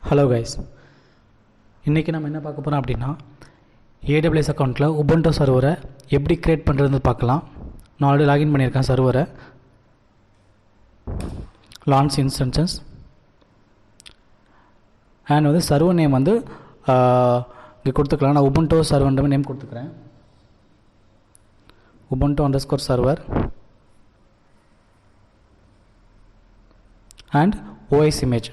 Hello guys, இன்றைக்கி நம்ம என்ன பார்க்க போகிறோம் அப்படின்னா AWS அக்கௌண்ட்டில் Ubuntu சர்வரை எப்படி க்ரியேட் பண்ணுறதுன்னு பார்க்கலாம். நான் ஆல்ரெடி லாகின் பண்ணியிருக்கேன் சர்வரை. லான்ச் இன்ஸ்டன்சஸ் அண்ட் வந்து சர்வர் நேம் வந்து இங்கே கொடுத்துக்கலாம். நான் Ubuntu சர்வர்ன்ற நேம் கொடுத்துக்கிறேன். Ubuntu_server அண்ட் OS image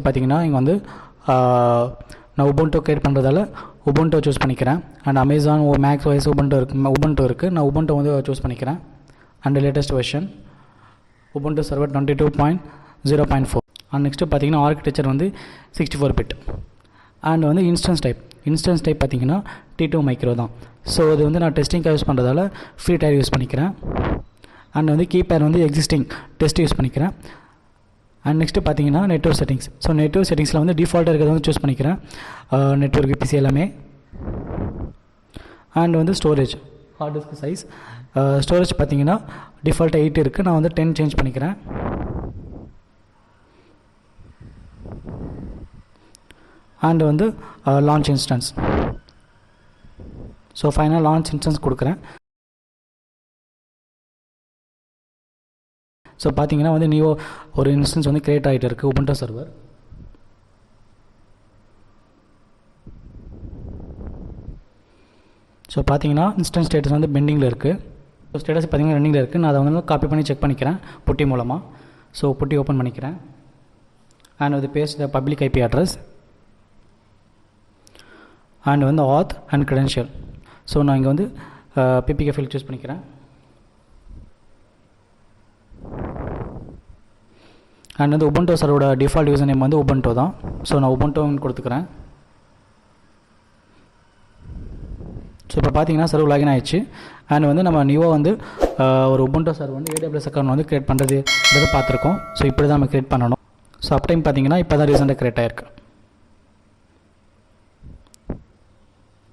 பார்த்தீங்கன்னா இங்கே வந்து நான் Ubuntu க்ரியேட் பண்ணுறதால Ubuntu சூஸ் பண்ணிக்கிறேன். And Amazon Macs OS Ubuntu இருக்குது. நான் Ubuntu வந்து சூஸ் பண்ணிக்கிறேன். And latest version Ubuntu server 22.04. And next பார்த்தீங்கன்னா ஆர்கிடெக்சர் வந்து 64 பிட். அண்ட் வந்து இன்ஸ்டன்ஸ் டைப் பார்த்தீங்கன்னா T2 மைக்ரோ தான். ஸோ இது வந்து நான் டெஸ்டிங்காக யூஸ் பண்ணுறதால ஃப்ரீ டயர் யூஸ் பண்ணிக்கிறேன். அண்ட் வந்து கீபேர் வந்து எக்ஸிஸ்டிங் டெஸ்ட் யூஸ் பண்ணிக்கிறேன். அண்ட் நெக்ஸ்ட்டு பார்த்தீங்கன்னா நெட்வொர்க் செட்டிங்ஸ். ஸோ நெட்வொர்க் செட்டிங்ஸில் வந்து டிஃபால்ட்டாக இருக்கிறத வந்து சூஸ் பண்ணிக்கிறேன். நெட்வொர்க் பிசி எல்லாமே. அண்ட் வந்து storage hard disk size storage பார்த்தீங்கன்னா டிஃபால்ட்டாக 8 இருக்குது. நான் வந்து 10 சேஞ்ச் பண்ணிக்கிறேன். அண்ட் வந்து launch instance. So final launch instance கொடுக்குறேன். ஸோ பார்த்தீங்கன்னா வந்து நியூ ஒரு இன்ஸ்டன்ஸ் வந்து க்ரியேட் ஆகிட்டு இருக்குது Ubuntu சர்வர். ஸோ பார்த்தீங்கன்னா இன்ஸ்டன்ஸ் ஸ்டேட்டஸ் வந்து பெண்டிங்கில் இருக்குது. ஸோ ஸ்டேட்டஸ் பார்த்தீங்கன்னா ரன்னிங்கில் இருக்குது. நான் அதை வந்து காப்பி பண்ணி செக் பண்ணிக்கிறேன் புட்டி மூலமாக. ஸோ புட்டி ஓப்பன் பண்ணிக்கிறேன். அண்ட் வந்து paste the public IP address and வந்து ஆத் அண்ட் க்ரெடென்ஷியல். ஸோ நான் இங்கே வந்து PPK ஃபைல் சூஸ் பண்ணிக்கிறேன். அண்ட் வந்து Ubuntu சர்வரோட டிஃபால்ட் யூசர் நேம் வந்து Ubuntu தான். ஸோ நான் Ubuntuன்னு கொடுத்துக்கிறேன். ஸோ இப்போ பார்த்தீங்கன்னா சர்வர் லாகின் ஆகிடுச்சு. அண்ட் வந்து நம்ம நியூவாக வந்து ஒரு Ubuntu சர்வர் வந்து AWS அக்கௌண்ட் வந்து க்ரியேட் பண்ணுறதுன்றதை பார்த்துருக்கோம். ஸோ இப்படி தான் நம்ம க்ரியேட் பண்ணணும். ஸோ அப் டைம் பார்த்தீங்கன்னா இப்போ தான் ரீசெண்டாக க்ரியேட் ஆகிருக்கு.